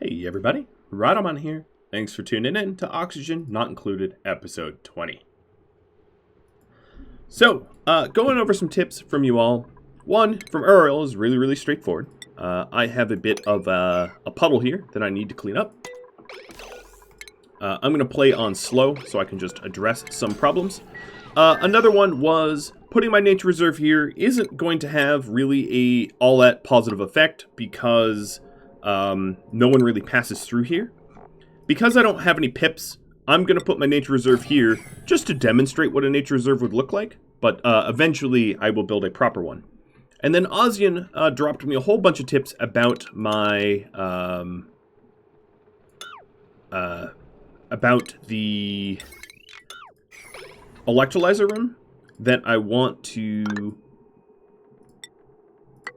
Hey everybody, Rodamon here. Thanks for tuning in to Oxygen Not Included, episode 20. So, going over some tips from you all. One, from Uriel, is really straightforward. I have a bit of a puddle here that I need to clean up. I'm going to play on slow so I can just address some problems. Another one was putting my nature reserve here isn't going to have really all that positive effect because no one really passes through here. Because I don't have any pips, I'm going to put my nature reserve here just to demonstrate what a nature reserve would look like, but eventually I will build a proper one. And then Ozian dropped me a whole bunch of tips about my about the electrolyzer room that I want to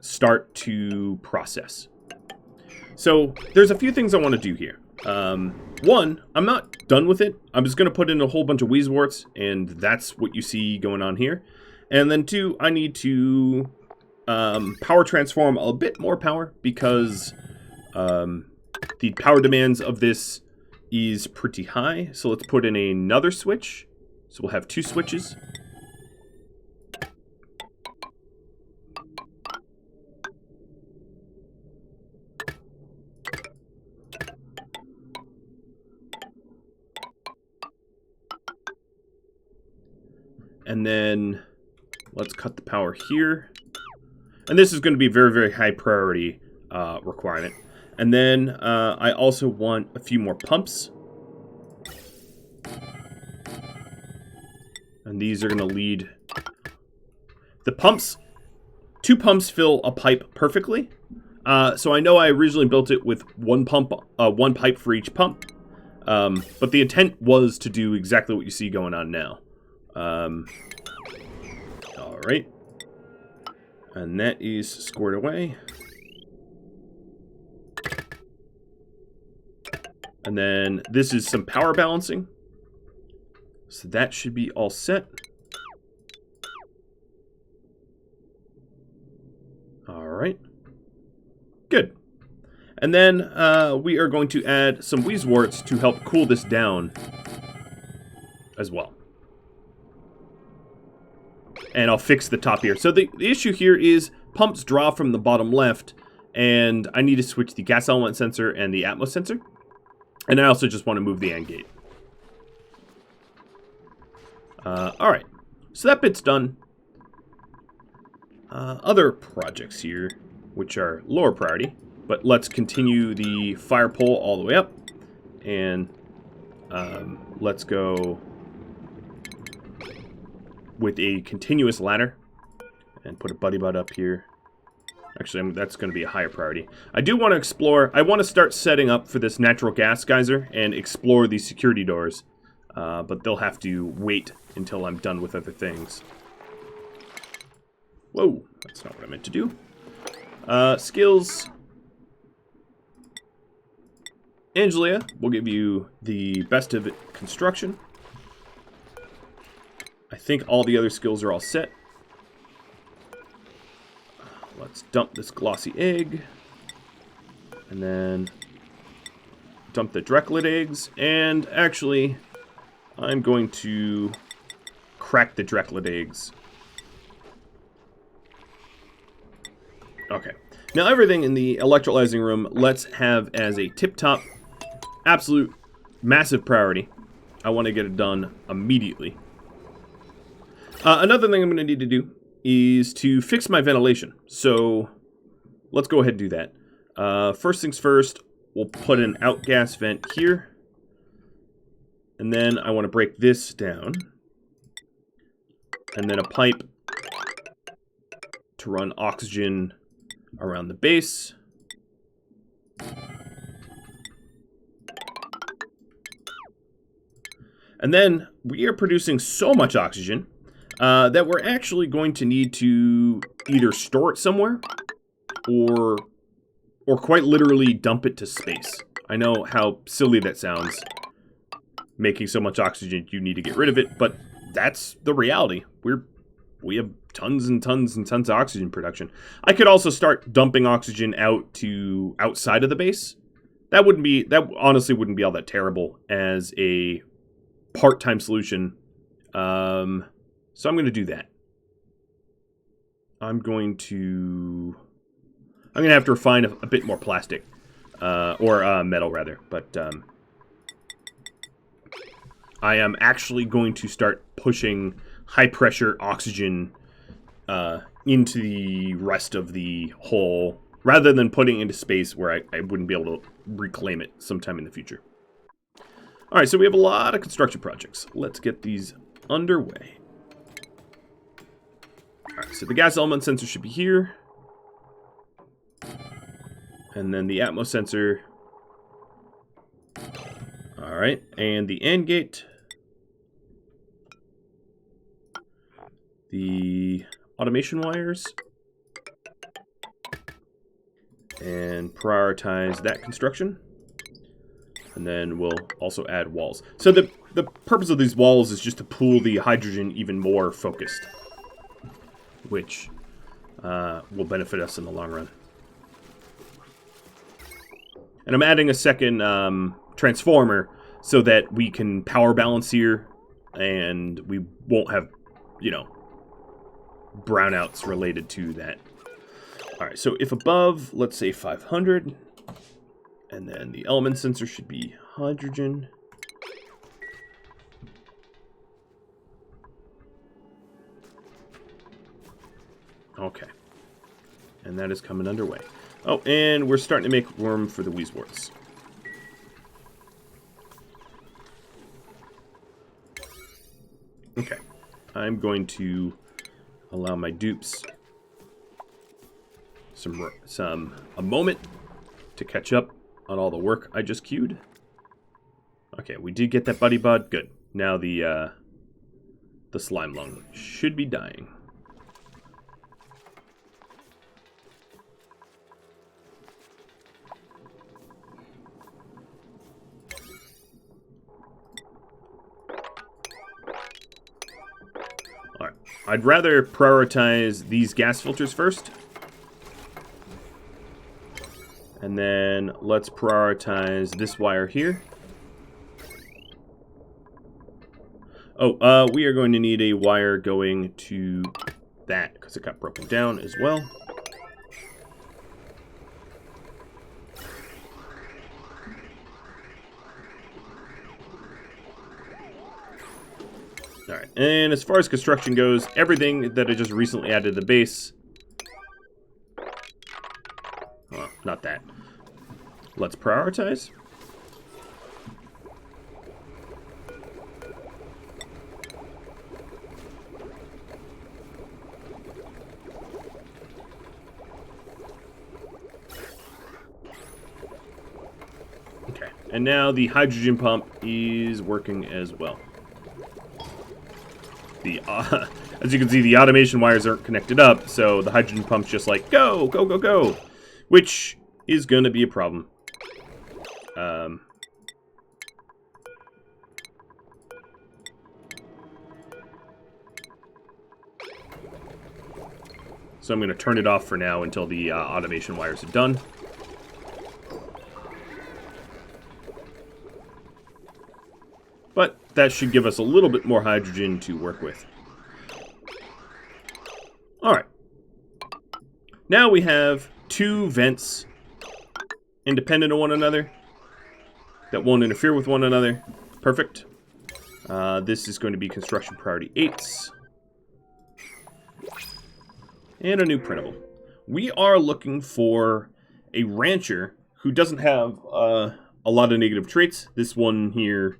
start to process. So there's a few things I want to do here. One, I'm not done with it. I'm just going to put in a whole bunch of Weezeworts, and that's what you see going on here. And then two, I need to power transform a bit more power because the power demands of this is pretty high. So let's put in another switch. So we'll have two switches. And then let's cut the power here. And this is going to be a very high priority requirement. And then I also want a few more pumps. And these are going to lead... The pumps... 2 pumps fill a pipe perfectly. So I know I originally built it with one pipe for each pump. But the intent was to do exactly what you see going on now. Alright. And that is squared away. And then this is some power balancing. So that should be all set. Alright. Good. And then we are going to add some Weezeworts to help cool this down as well. And I'll fix the top here. So the issue here is pumps draw from the bottom left, and I need to switch the gas element sensor and the Atmos sensor. And I also just want to move the AND gate. Alright, so that bit's done. Other projects here, which are lower priority, but let's continue the fire pole all the way up. And let's go with a continuous ladder and put a buddy bud up here. Actually, that's going to be a higher priority. I do want to explore. I want to start setting up for this natural gas geyser and explore these security doors. But they'll have to wait until I'm done with other things. Whoa, that's not what I meant to do. Skills. Angelia will give you the best of it construction. I think all the other skills are all set. Let's dump this glossy egg. And then dump the Drecklet eggs. And actually, I'm going to crack the Drecklet eggs. Okay. Now everything in the electrolyzing room, let's have as a tip-top, absolute, massive priority. I want to get it done immediately. Another thing I'm going to need to do is to fix my ventilation. So let's go ahead and do that. First things first, we'll put an outgas vent here. And then I want to break this down. And then a pipe to run oxygen around the base. And then we are producing so much oxygen that we're actually going to need to either store it somewhere or quite literally dump it to space. I know how silly that sounds, making so much oxygen you need to get rid of it, but that's the reality. We have tons and tons and tons of oxygen production. I could also start dumping oxygen out to outside of the base, That honestly wouldn't be all that terrible as a part-time solution. So I'm going to do that. I'm going to have to refine a bit more plastic. Or metal, rather. But I am actually going to start pushing high-pressure oxygen into the rest of the hole, rather than putting it into space where I wouldn't be able to reclaim it sometime in the future. Alright, so we have a lot of construction projects. Let's get these underway. Alright, so the gas element sensor should be here. And then the Atmos sensor. Alright, and the AND gate. The automation wires. And prioritize that construction. And then we'll also add walls. So the purpose of these walls is just to pool the hydrogen even more focused, which will benefit us in the long run. And I'm adding a second transformer so that we can power balance here and we won't have, you know, brownouts related to that. Alright, so if above, let's say 500, and then the element sensor should be hydrogen. Okay. And that is coming underway. Oh, and we're starting to make room for the Wheezeworts. Okay. I'm going to allow my dupes a moment to catch up on all the work I just queued. Okay, we did get that buddy bud. Good. Now the slime lung should be dying. Alright. I'd rather prioritize these gas filters first. And then let's prioritize this wire here. Oh, we are going to need a wire going to that because it got broken down as well. Alright, and as far as construction goes, everything that I just recently added to the base. Well, not that. Let's prioritize. Okay, and now the hydrogen pump is working as well. As you can see, the automation wires aren't connected up, so the hydrogen pump's just like, go, go, go, go, which is going to be a problem. So I'm going to turn it off for now until the automation wires are done. But that should give us a little bit more hydrogen to work with. Alright. Now we have two vents independent of one another that won't interfere with one another. Perfect. This is going to be construction priority 8s. And a new printable. We are looking for a rancher who doesn't have a lot of negative traits. This one here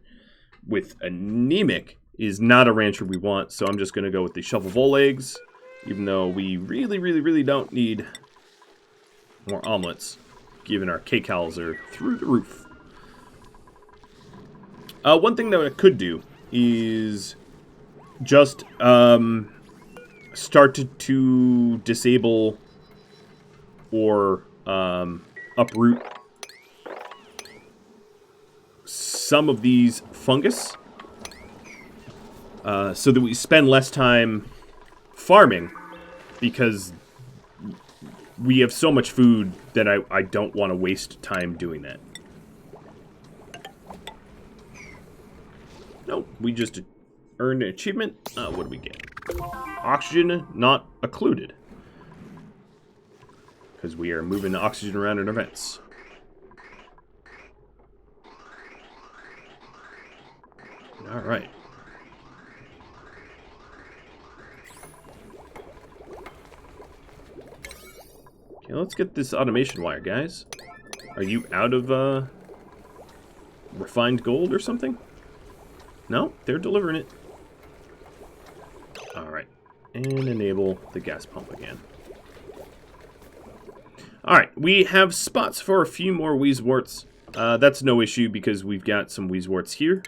with anemic is not a rancher we want, so I'm just going to go with the shovel vole eggs, even though we really, really, really don't need more omelets, given our kcals are through the roof. One thing that I could do is just start to disable or uproot some of these fungus so that we spend less time farming, because we have so much food that I don't want to waste time doing that. Nope, we just earned an achievement. What do we get? Oxygen not occluded. Because we are moving the oxygen around in our vents. Alright. Okay, let's get this automation wire, guys. Are you out of, refined gold or something? No, they're delivering it. Alright. And enable the gas pump again. Alright, we have spots for a few more Wheezeworts. That's no issue because we've got some Wheezeworts here.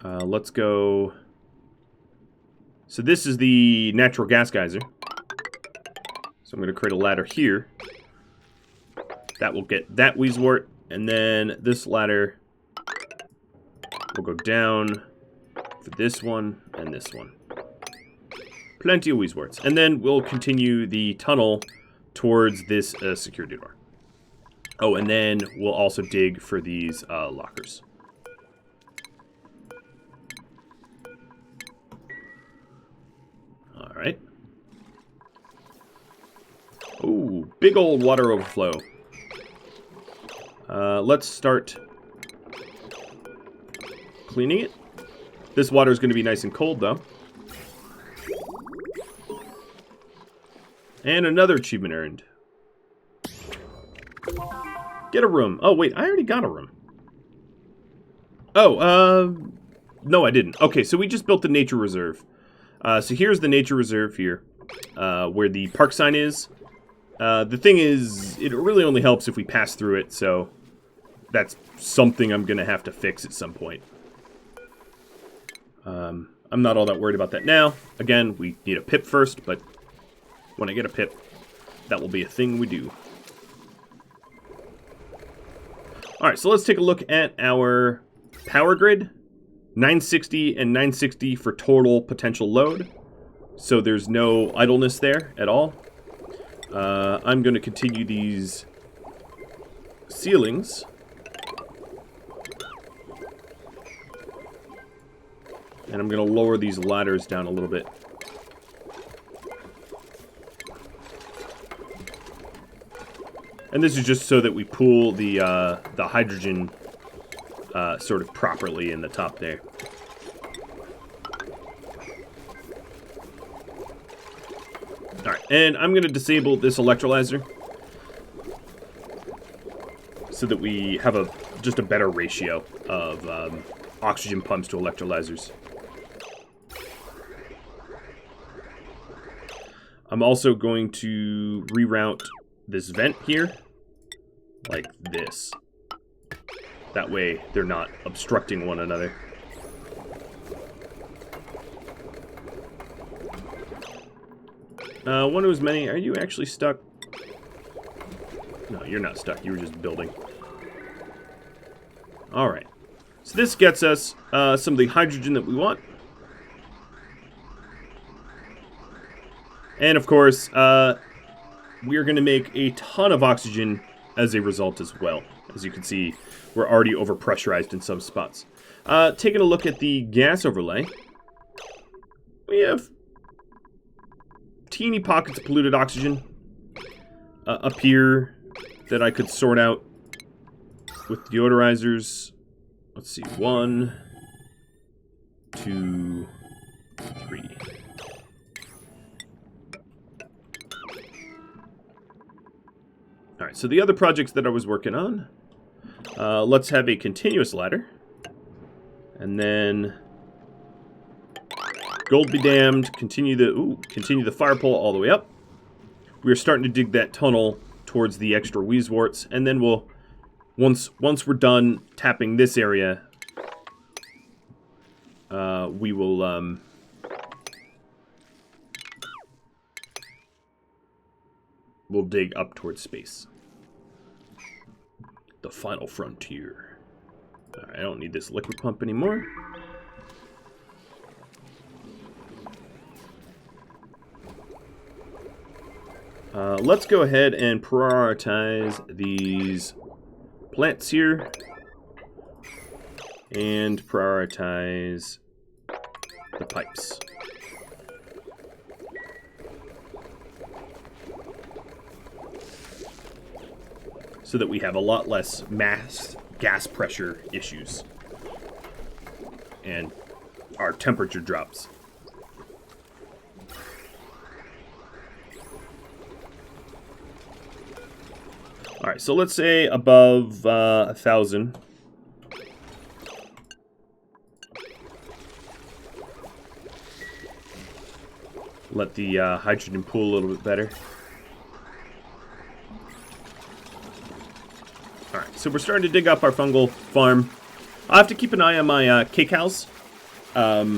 Let's go... So this is the natural gas geyser. So I'm going to create a ladder here. That will get that Wheezewort. And then this ladder will go down for this one and this one. Plenty of Wheezeworts. And then we'll continue the tunnel towards this security door. Oh, and then we'll also dig for these lockers. Alright. Ooh, big old water overflow. Let's start cleaning it. This water is going to be nice and cold, though. And another achievement earned. Get a room. Oh, wait, I already got a room. Oh, no, I didn't. Okay, so we just built the nature reserve. So here's the nature reserve here, where the park sign is. The thing is, it really only helps if we pass through it, so that's something I'm going to have to fix at some point. I'm not all that worried about that now. Again, we need a pip first, but when I get a pip, that will be a thing we do. Alright, so let's take a look at our power grid. 960 and 960 for total potential load. So there's no idleness there at all. I'm going to continue these ceilings. And I'm going to lower these ladders down a little bit. And this is just so that we pool the hydrogen sort of properly in the top there. Alright, and I'm going to disable this electrolyzer so that we have just a better ratio of oxygen pumps to electrolyzers. I'm also going to reroute this vent here like this. That way they're not obstructing one another. One who's many. Are you actually stuck? No, you're not stuck. You were just building. Alright. So this gets us some of the hydrogen that we want. And of course, we are going to make a ton of oxygen as a result as well. As you can see, we're already overpressurized in some spots. Taking a look at the gas overlay, we have teeny pockets of polluted oxygen up here that I could sort out with deodorizers. Let's see, 1, 2, 3. Alright, so the other projects that I was working on, let's have a continuous ladder. And then gold be damned, continue the fire pole all the way up. We're starting to dig that tunnel towards the extra Wheezeworts, and then we'll once we're done tapping this area, we will we'll dig up towards space. The final frontier. Alright, I don't need this liquid pump anymore. Let's go ahead and prioritize these plants here. And prioritize the pipes. So that we have a lot less mass gas pressure issues. And our temperature drops. Alright, so let's say above 1,000. Let the hydrogen pool a little bit better. Alright, so we're starting to dig up our fungal farm. I'll have to keep an eye on my K-cows. But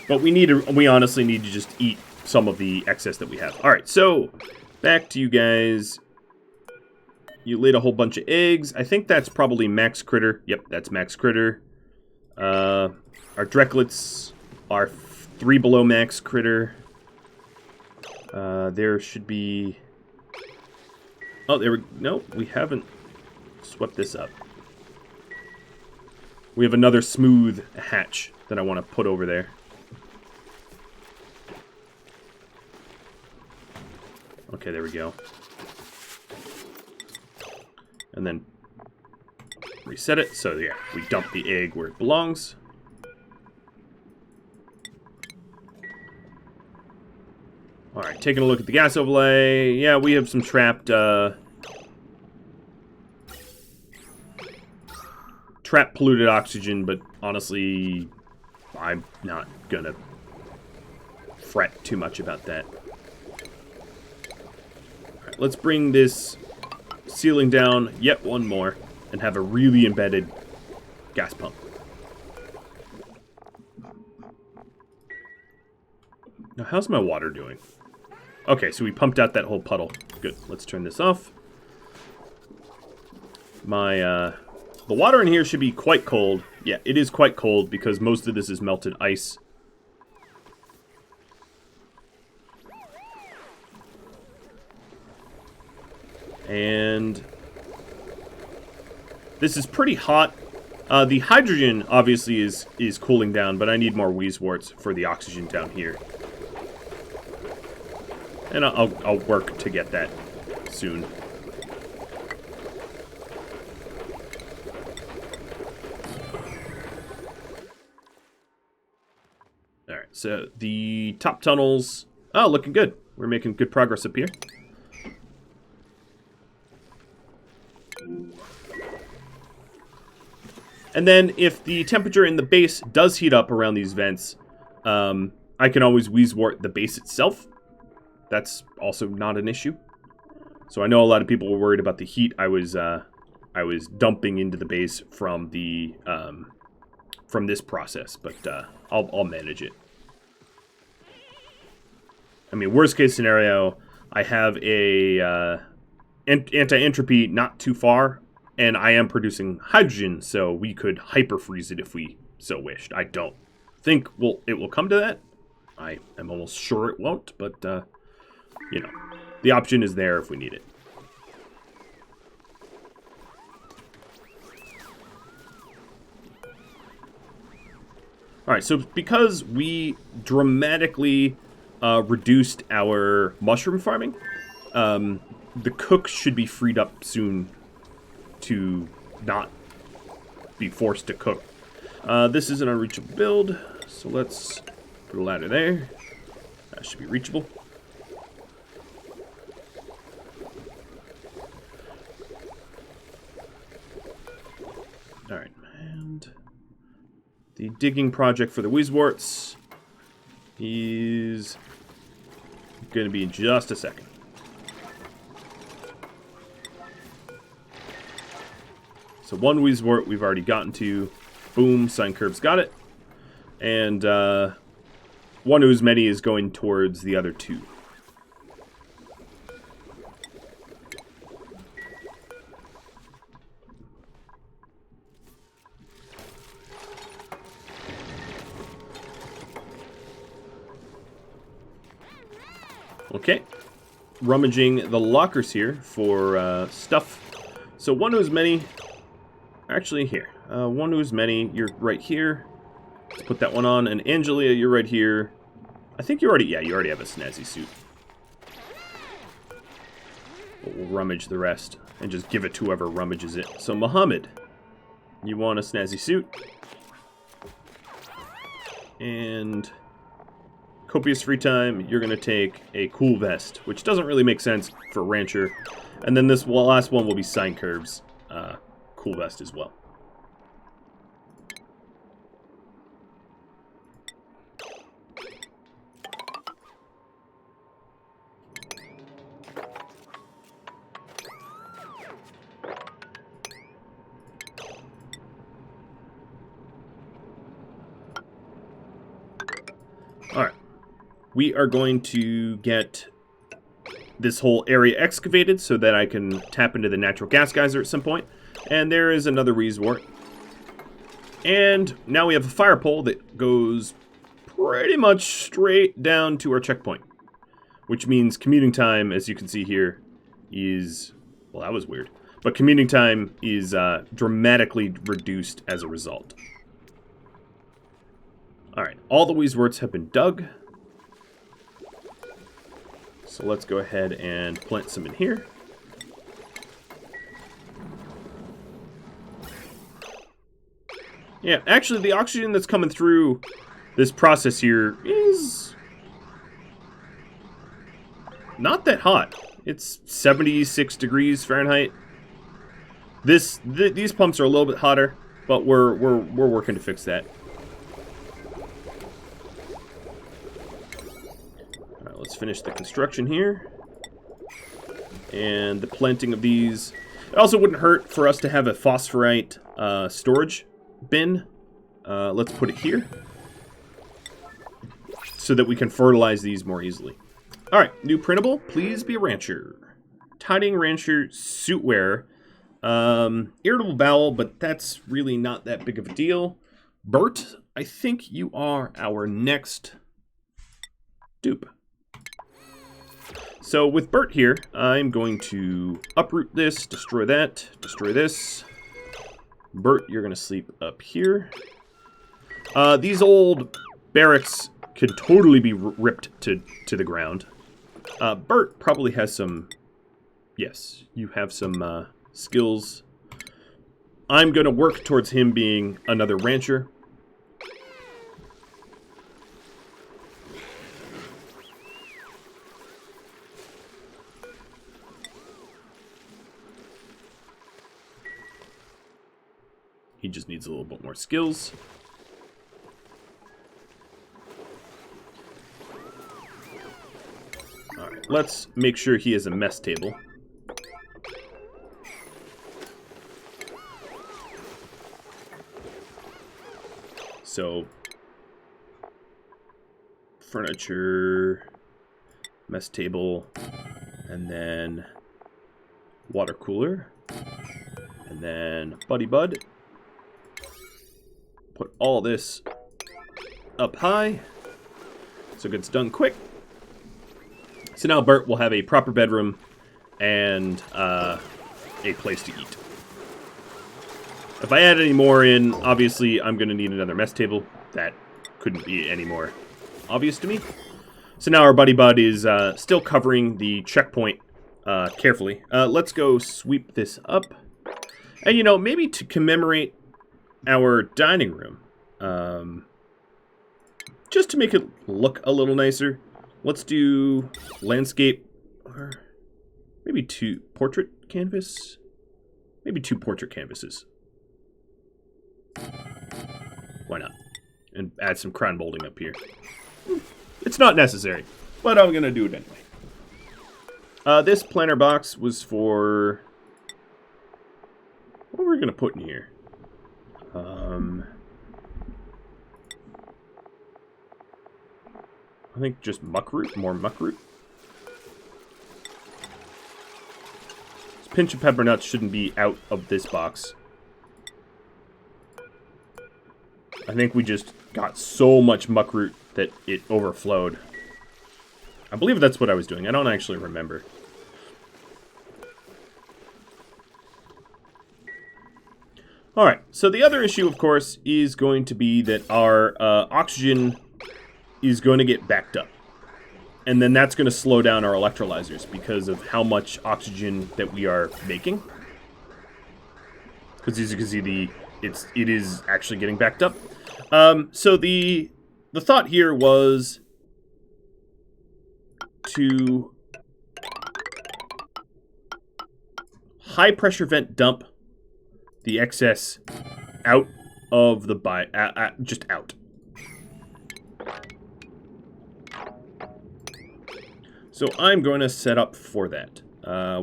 we honestly need to just eat some of the excess that we have. Alright, so back to you guys. You laid a whole bunch of eggs. I think that's probably max critter. Yep, that's max critter. Our Drecklets are 3 below max critter. There should be... Oh, there we... No, we haven't swept this up. We have another smooth hatch that I want to put over there. Okay, there we go. And then reset it. So, yeah, we dump the egg where it belongs. Alright, taking a look at the gas overlay. Yeah, we have some trapped polluted oxygen, but honestly, I'm not gonna fret too much about that. Alright, let's bring this ceiling down yet one more and have a really embedded gas pump. Now, how's my water doing? Okay, so we pumped out that whole puddle. Good. Let's turn this off. The water in here should be quite cold. Yeah, it is quite cold because most of this is melted ice. And this is pretty hot. The hydrogen obviously is cooling down, but I need more wheezeworts for the oxygen down here. And I'll work to get that soon. Alright, so the top tunnels... Oh, looking good. We're making good progress up here. And then if the temperature in the base does heat up around these vents, I can always wheezewort the base itself. That's also not an issue. So I know a lot of people were worried about the heat I was dumping into the base from the from this process, but I'll manage it. I mean, worst case scenario, I have a anti-entropy not too far, and I am producing hydrogen, so we could hyper-freeze it if we so wished. I don't think it will come to that. I am almost sure it won't, but, you know, the option is there if we need it. Alright, so because we dramatically reduced our mushroom farming, the cook should be freed up soon to not be forced to cook. This is an unreachable build, so let's put a ladder there. That should be reachable. Alright, and the digging project for the wheezeworts is going to be in just a second. So one wheezewort we've already gotten to. Boom, sine curve's got it. And one whose many is going towards the other two. Okay, rummaging the lockers here for stuff. So one whose many Actually, here. One who's many. You're right here. Let's put that one on. And Angelia, you're right here. I think you already... Yeah, you already have a snazzy suit. But we'll rummage the rest. And just give it to whoever rummages it. So, Muhammad, you want a snazzy suit. And... copious free time, you're going to take a cool vest. Which doesn't really make sense for a rancher. And then this last one will be Sine Curves. Cool vest as well. Alright. We are going to get this whole area excavated so that I can tap into the natural gas geyser at some point. And there is another resort. And now we have a fire pole that goes pretty much straight down to our checkpoint. Which means commuting time, as you can see here, is... well, that was weird. But commuting time is dramatically reduced as a result. Alright, all the Weezeworts have been dug. So let's go ahead and plant some in here. Yeah, actually the oxygen that's coming through this process here is not that hot. It's 76 degrees Fahrenheit. These pumps are a little bit hotter, but we're working to fix that. All right, let's finish the construction here and the planting of these. It also wouldn't hurt for us to have a phosphorite storage bin. Let's put it here so that we can fertilize these more easily. All right, new printable. Please be a rancher. Tidying rancher suit wearer. Irritable bowel, but that's really not that big of a deal. Bert, I think you are our next dupe. So with Bert here, I'm going to uproot this, destroy that, destroy this. Bert, you're going to sleep up here. These old barracks could totally be ripped to the ground. Bert probably has some... yes, you have some skills. I'm going to work towards him being another rancher. He just needs a little bit more skills. Alright, let's make sure he has a mess table. So, furniture, mess table, and then water cooler, and then Buddy Bud. Put all this up high so it gets done quick. So now Bert will have a proper bedroom and a place to eat. If I add any more in, obviously I'm going to need another mess table. That couldn't be any more obvious to me. So now our Buddy Bud is still covering the checkpoint carefully. Let's go sweep this up. And, you know, maybe to commemorate our dining room, just to make it look a little nicer, let's do landscape, or maybe two portrait canvas, maybe two portrait canvases. Why not? And add some crown molding up here. It's not necessary, but I'm gonna do it anyway. This planter box was for... what were we gonna put in here? I think just muckroot, more muckroot. This pinch of pepper nuts shouldn't be out of this box. I think we just got so much muckroot that it overflowed. I believe that's what I was doing. I don't actually remember. Alright, so the other issue, of course, is going to be that our oxygen is going to get backed up. And then that's going to slow down our electrolyzers because of how much oxygen that we are making. Because as you can see, it is actually getting backed up. So the thought here was to high pressure vent dump the excess out of the just out. So I'm going to set up for that,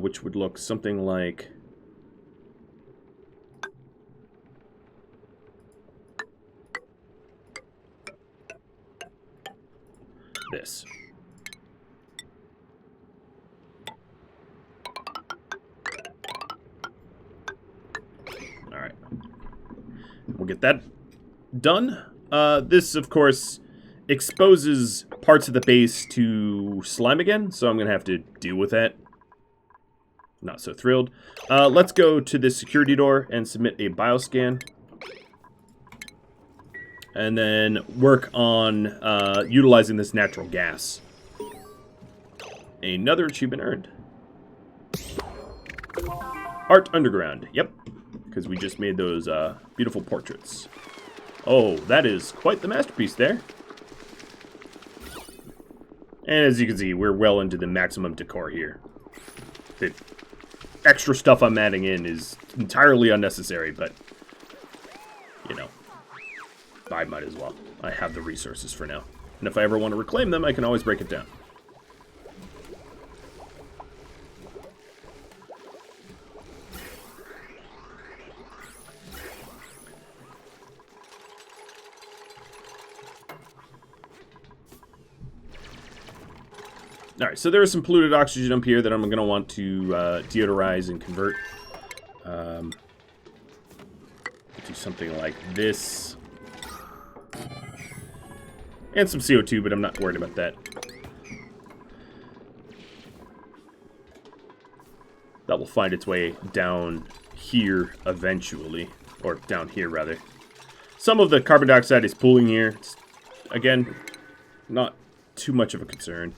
which would look something like this. All right. We'll get that done. This, of course, exposes parts of the base to slime again, so I'm going to have to deal with that. Not so thrilled. Let's go to this security door and submit a bioscan. And then work on utilizing this natural gas. Another achievement earned. Art Underground. Yep. Because we just made those beautiful portraits. Oh, that is quite the masterpiece there. And as you can see, we're well into the maximum decor here. The extra stuff I'm adding in is entirely unnecessary, but, you know, I might as well. I have the resources for now. And if I ever want to reclaim them, I can always break it down. Alright, so there is some polluted oxygen up here that I'm going to want to deodorize and convert. Do something like this. And some CO2, but I'm not worried about that. That will find its way down here eventually. Or down here, rather. Some of the carbon dioxide is pooling here. It's, again, not too much of a concern.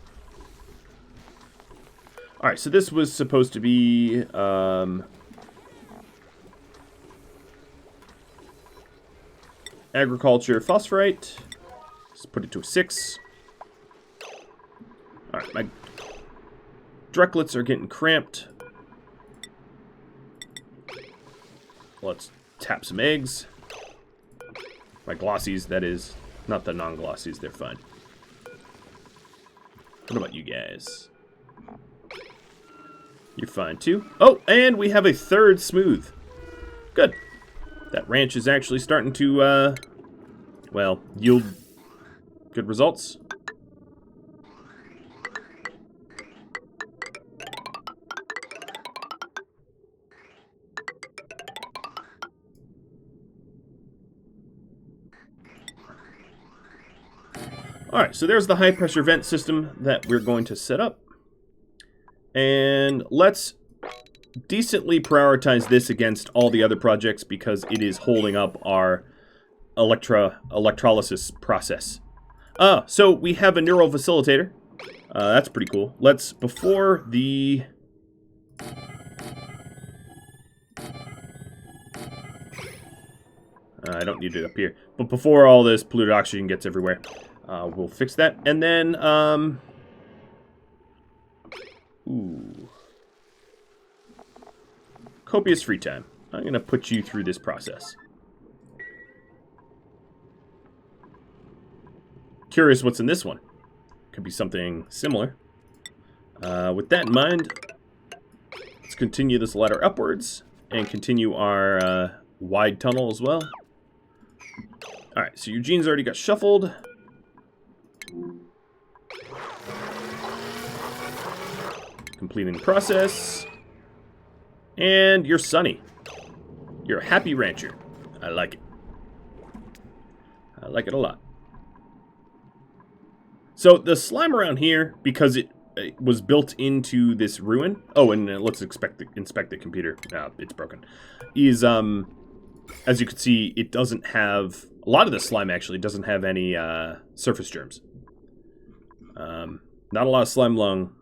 Alright, so this was supposed to be, agriculture phosphorite. Let's put it to a 6. Alright, my Drucklets are getting cramped. Let's tap some eggs. My glossies, that is. Not the non-glossies, they're fine. What about you guys? You're fine too. Oh, and we have a third smooth. Good. That ranch is actually starting to, well, yield good results. Alright, so there's the high pressure vent system that we're going to set up. And let's decently prioritize this against all the other projects because it is holding up our electrolysis process. So we have a neural facilitator. That's pretty cool. Let's, before the... I don't need it up here. But before all this polluted oxygen gets everywhere, we'll fix that. And then, ooh. Copious free time. I'm going to put you through this process. Curious what's in this one. Could be something similar. With that in mind, let's continue this ladder upwards and continue our wide tunnel as well. Alright, so Eugene's already got shuffled. Completing the process. And you're Sunny. You're a happy rancher. I like it. I like it a lot. So the slime around here, because it was built into this ruin. Oh, and let's inspect the computer. It's broken. Is as you can see, it doesn't have... A lot of the slime, actually, doesn't have any surface germs. Not a lot of slime lung.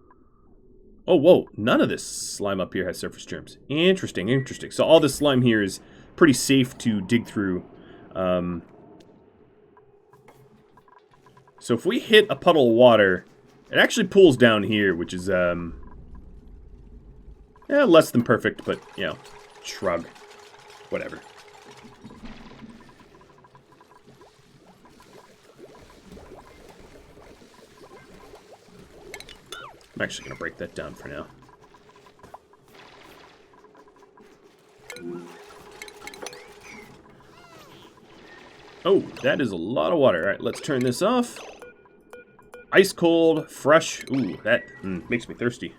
Oh, whoa. None of this slime up here has surface germs. Interesting, interesting. So all this slime here is pretty safe to dig through. So if we hit a puddle of water, it actually pools down here, which is less than perfect, but, you know, shrug. Whatever. I'm actually going to break that down for now. Oh, that is a lot of water. All right, let's turn this off. Ice cold, fresh. Ooh, that makes me thirsty.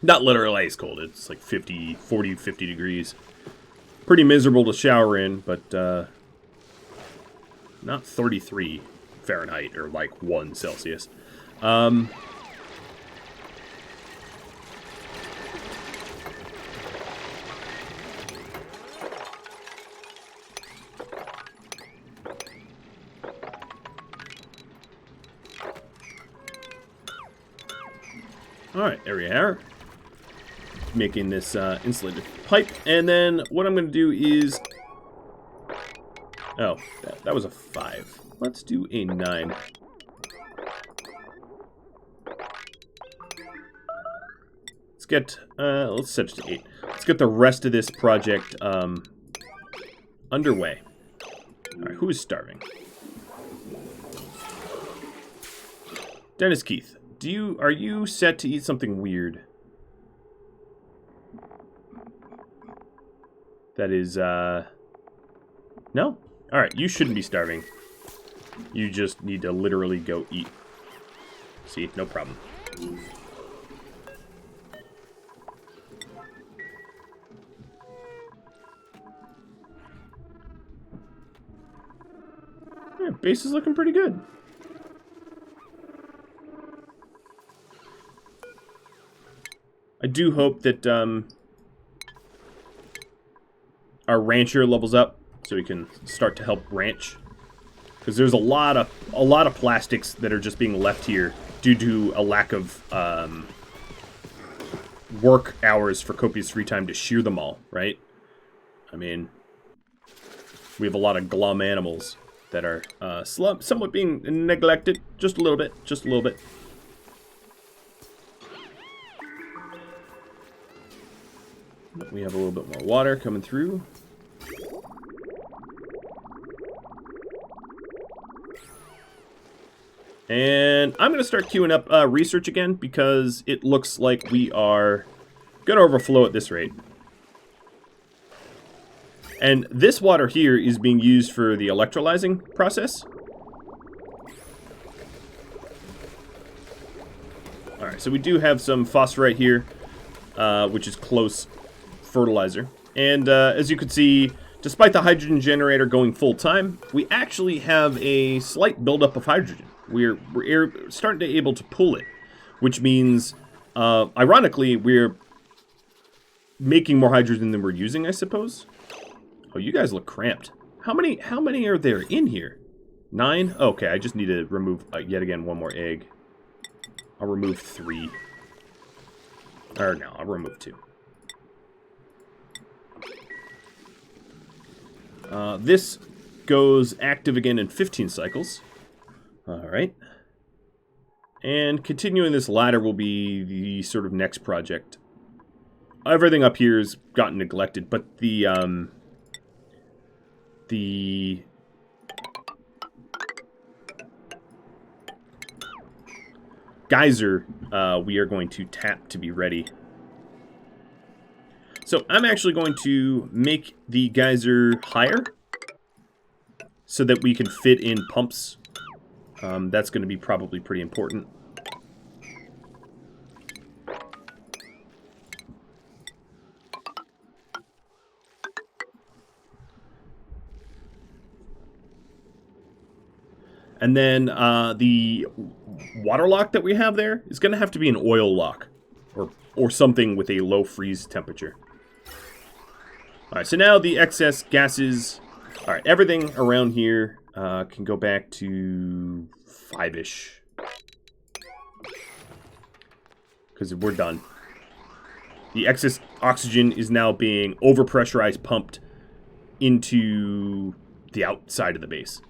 Not literally ice cold. It's like 40, 50 degrees. Pretty miserable to shower in, but not 33 Fahrenheit or like 1 Celsius. Alright, there we are. Making this insulated pipe. And then what I'm going to do is... Oh, that was a 5. Let's do a 9. Let's get... let's set it to 8. Let's get the rest of this project underway. Alright, who is starving? Dennis Keith. Are you set to eat something weird? That is, no? Alright, you shouldn't be starving. You just need to literally go eat. See? No problem. Yeah, base is looking pretty good. I do hope that our rancher levels up so we can start to help ranch, because there's a lot of plastics that are just being left here due to a lack of work hours for copious free time to shear them all, right? I mean, we have a lot of glum animals that are somewhat being neglected, just a little bit, just a little bit. We have a little bit more water coming through. And I'm going to start queuing up research again, because it looks like we are going to overflow at this rate. And this water here is being used for the electrolyzing process. Alright, so we do have some phosphorite here, which is close fertilizer. And as you can see, despite the hydrogen generator going full time, we actually have a slight buildup of hydrogen. We're starting to able to pull it, which means, ironically, we're making more hydrogen than we're using, I suppose. Oh, you guys look cramped. How many are there in here? 9? Okay, I just need to remove yet again one more egg. I'll remove 3. Or no, I'll remove 2. This goes active again in 15 cycles. Alright. And continuing this ladder will be the sort of next project. Everything up here has gotten neglected, but the geyser we are going to tap to be ready. So I'm actually going to make the geyser higher so that we can fit in pumps. That's going to be probably pretty important. And then the water lock that we have there is going to have to be an oil lock or something with a low freeze temperature. Alright, so now the excess gases... Alright, everything around here can go back to 5-ish. Because we're done. The excess oxygen is now being overpressurized, pumped into the outside of the base.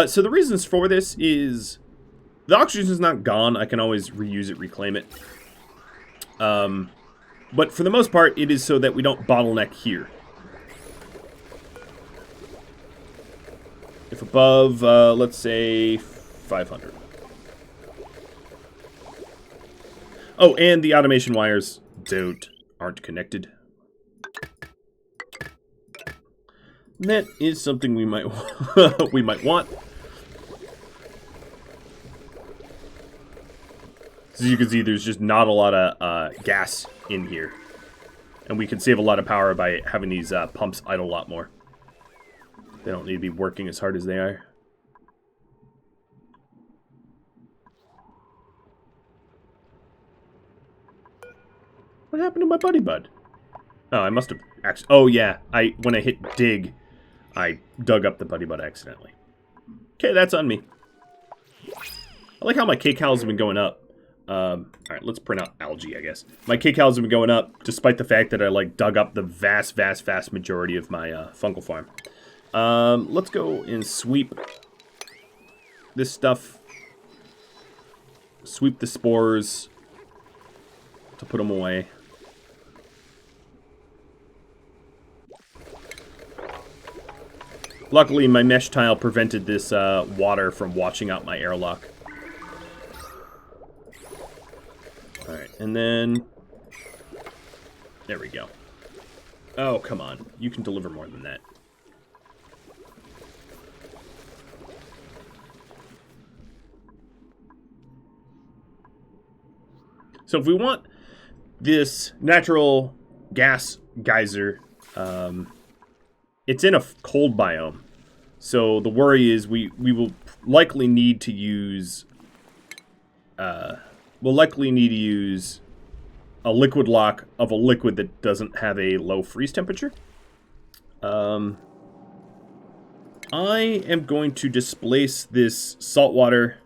So the reasons for this is the oxygen is not gone. I can always reuse it, reclaim it. But for the most part, it is so that we don't bottleneck here. If above, let's say 500. Oh, and the automation wires aren't connected. And that is something we might we might want. As you can see, there's just not a lot of gas in here, and we can save a lot of power by having these pumps idle a lot more. They don't need to be working as hard as they are. What happened to my buddy bud? Oh, I must have actually... Oh, yeah. When I hit dig, I dug up the buddy bud accidentally. Okay, that's on me. I like how my kcals have been going up. Alright, let's print out algae, I guess. My kcals have been going up, despite the fact that I, like, dug up the vast majority of my fungal farm. Let's go and sweep this stuff. Sweep the spores to put them away. Luckily, my mesh tile prevented this water from washing out my airlock. Alright, and then... There we go. Oh, come on. You can deliver more than that. So if we want this natural gas geyser, it's in a cold biome. So the worry is we will likely need to use a liquid lock of a liquid that doesn't have a low freeze temperature. I am going to displace this saltwater.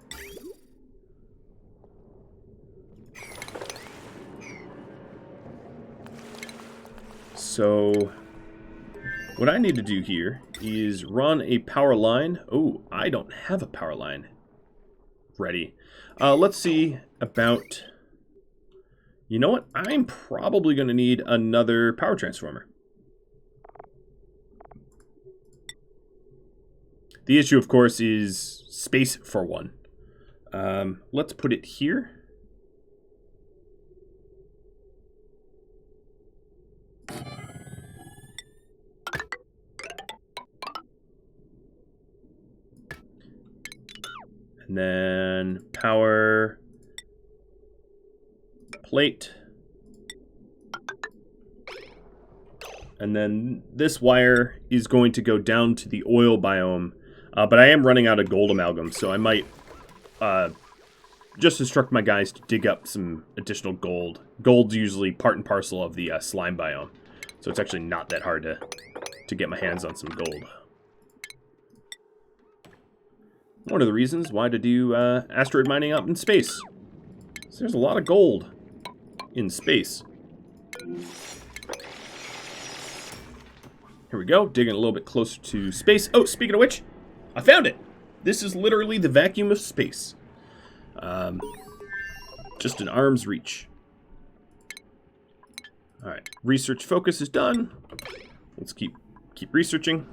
So what I need to do here is run a power line. Oh, I don't have a power line ready. Let's see about... You know what? I'm probably going to need another power transformer. The issue, of course, is space for one. Let's put it here. And then power plate. And then this wire is going to go down to the oil biome. But I am running out of gold amalgam, so I might just instruct my guys to dig up some additional gold. Gold's usually part and parcel of the slime biome, so it's actually not that hard to get my hands on some gold. One of the reasons why to do asteroid mining out in space. So there's a lot of gold in space. Here we go, digging a little bit closer to space. Oh, speaking of which, I found it! This is literally the vacuum of space. Just an arm's reach. Alright, research focus is done. Let's keep researching.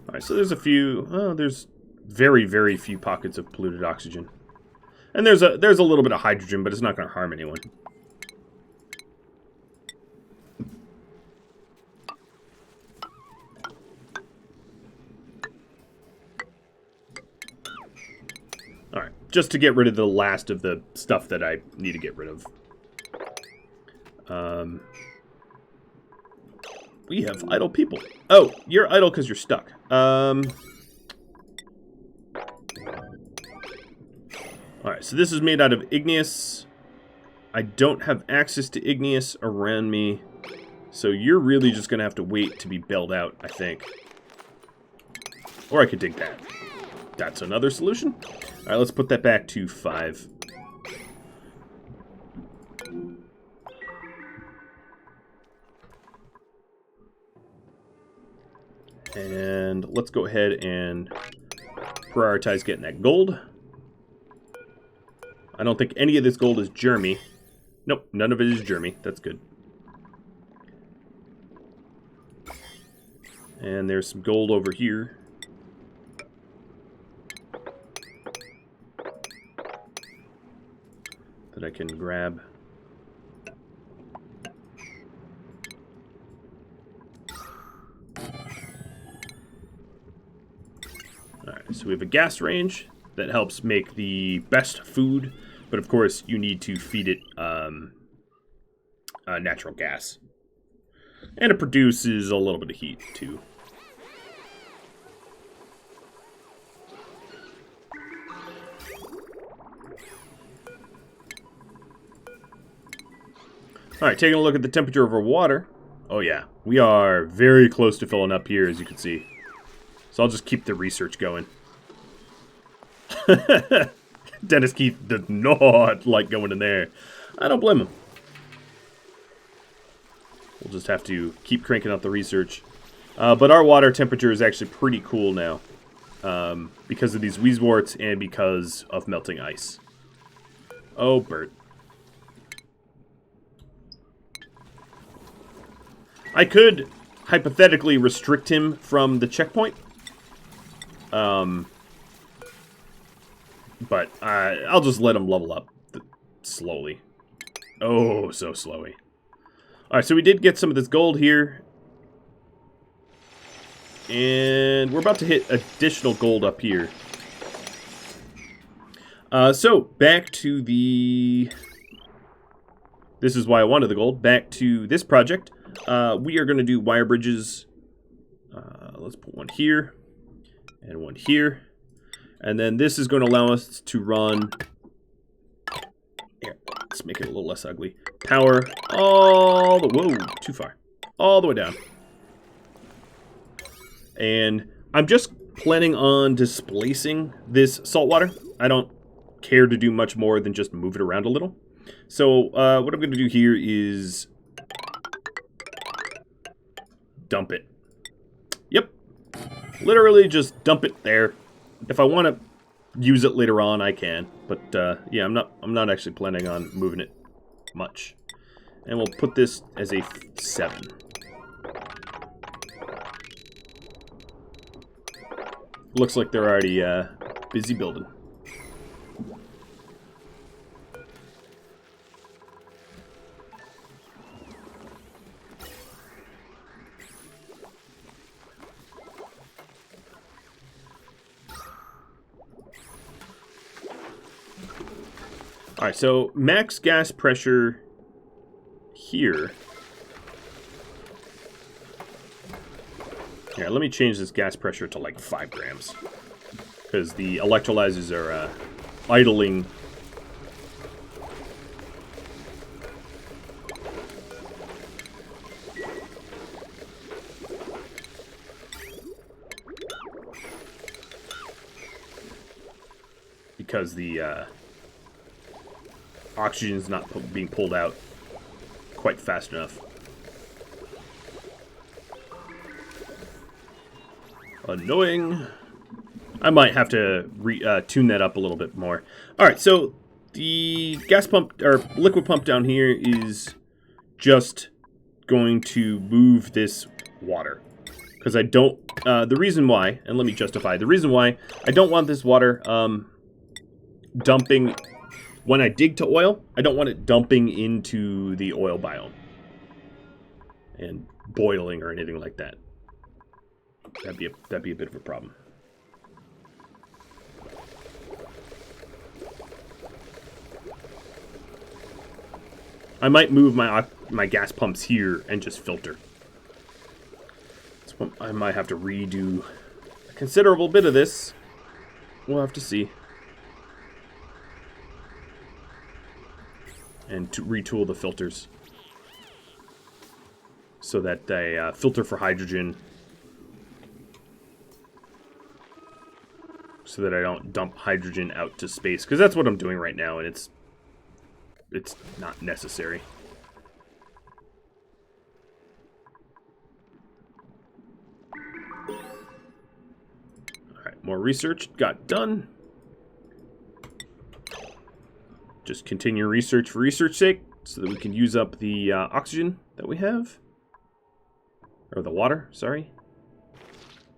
Alright, so there's a few... Oh, there's very, very few pockets of polluted oxygen. And there's a little bit of hydrogen, but it's not going to harm anyone. Alright, just to get rid of the last of the stuff that I need to get rid of. We have idle people. Oh, you're idle because you're stuck. Alright, so this is made out of igneous. I don't have access to igneous around me. So you're really just going to have to wait to be bailed out, I think. Or I could dig that. That's another solution. Alright, let's put that back to 5. And let's go ahead and prioritize getting that gold. I don't think any of this gold is germy. Nope, none of it is germy. That's good. And there's some gold over here. That I can grab. Alright, so we have a gas range that helps make the best food, but of course you need to feed it natural gas. And it produces a little bit of heat too. Alright, taking a look at the temperature of our water. Oh yeah, we are very close to filling up here, as you can see. So I'll just keep the research going. Dennis Keith does not like going in there. I don't blame him. We'll just have to keep cranking out the research. But our water temperature is actually pretty cool now. Because of these wheezeworts and because of melting ice. Oh, Bert. I could hypothetically restrict him from the checkpoint. But I'll just let him level up slowly. Oh, so slowly. Alright, so we did get some of this gold here. And we're about to hit additional gold up here. So, back to the... This is why I wanted the gold. Back to this project. We are going to do wire bridges. Let's put one here. And one here. And then this is going to allow us to run... Here, let's make it a little less ugly. Power all the... Whoa, too far. All the way down. And I'm just planning on displacing this saltwater. I don't care to do much more than just move it around a little. So what I'm going to do here is dump it. Yep. Literally just dump it there. If I want to use it later on, I can. But yeah, I'm not actually planning on moving it much. And we'll put this as a 7. Looks like they're already busy building. Alright, so max gas pressure here. Here, let me change this gas pressure to like 5 grams. Because the electrolyzers are idling. Because the oxygen is not being pulled out quite fast enough. Annoying. I might have to tune that up a little bit more. Alright, so the gas pump, or liquid pump down here is just going to move this water. Because I don't, the reason why, and let me justify, the reason why I don't want this water dumping, when I dig to oil, I don't want it dumping into the oil biome. And boiling or anything like that. That'd be a bit of a problem. I might move my gas pumps here and just filter. So I might have to redo a considerable bit of this. We'll have to see. And to retool the filters so that they filter for hydrogen, so that I don't dump hydrogen out to space, because that's what I'm doing right now, and it's not necessary. Alright, more research got done. Just continue research for research's sake, so that we can use up the oxygen that we have. Or the water, sorry.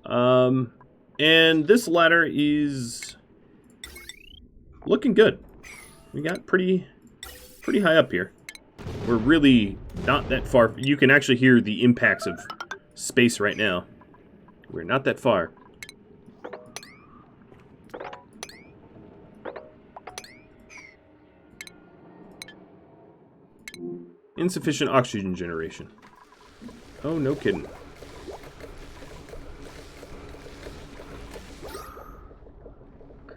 And this ladder is looking good. We got pretty high up here. We're really not that far. You can actually hear the impacts of space right now. We're not that far. Insufficient oxygen generation. Oh, no kidding.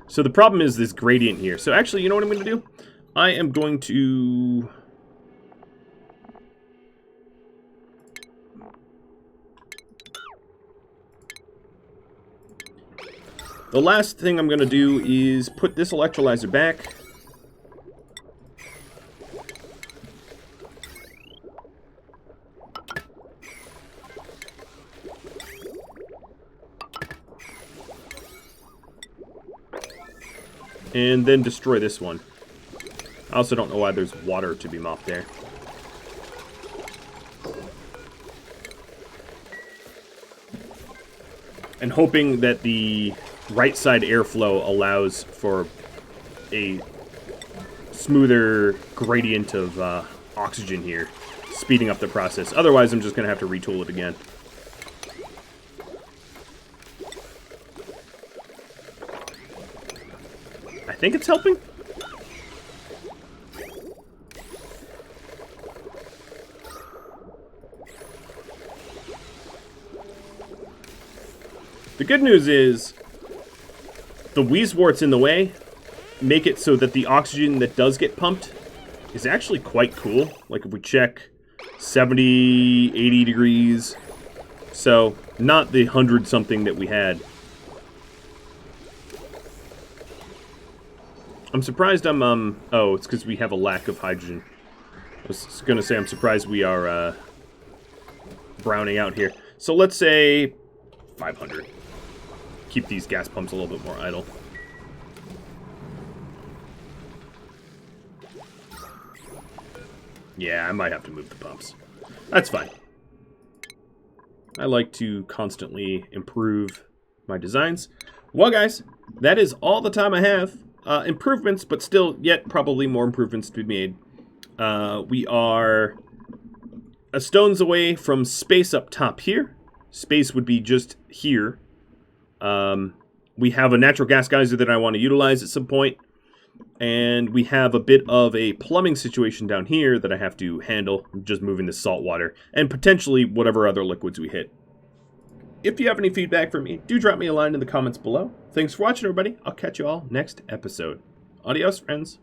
So the problem is this gradient here. So actually, you know what I'm going to do? I am going to... The last thing I'm going to do is put this electrolyzer back. And then destroy this one. I also don't know why there's water to be mopped there. And hoping that the right side airflow allows for a smoother gradient of oxygen here, speeding up the process. Otherwise, I'm just going to have to retool it again. I think it's helping. The good news is the Wheezeworts in the way make it so that the oxygen that does get pumped is actually quite cool. Like if we check 70, 80 degrees. So not the 100-something that we had. I'm surprised I'm, oh, it's because we have a lack of hydrogen. I was going to say I'm surprised we are, browning out here. So let's say 500. Keep these gas pumps a little bit more idle. Yeah, I might have to move the pumps. That's fine. I like to constantly improve my designs. Well, guys, that is all the time I have. Improvements, but still yet probably more improvements to be made. We are a stone's away from space up top here. Space would be just here. We have a natural gas geyser that I want to utilize at some point. And we have a bit of a plumbing situation down here that I have to handle. Just moving the salt water. And potentially whatever other liquids we hit. If you have any feedback for me, do drop me a line in the comments below. Thanks for watching, everybody. I'll catch you all next episode. Adios, friends.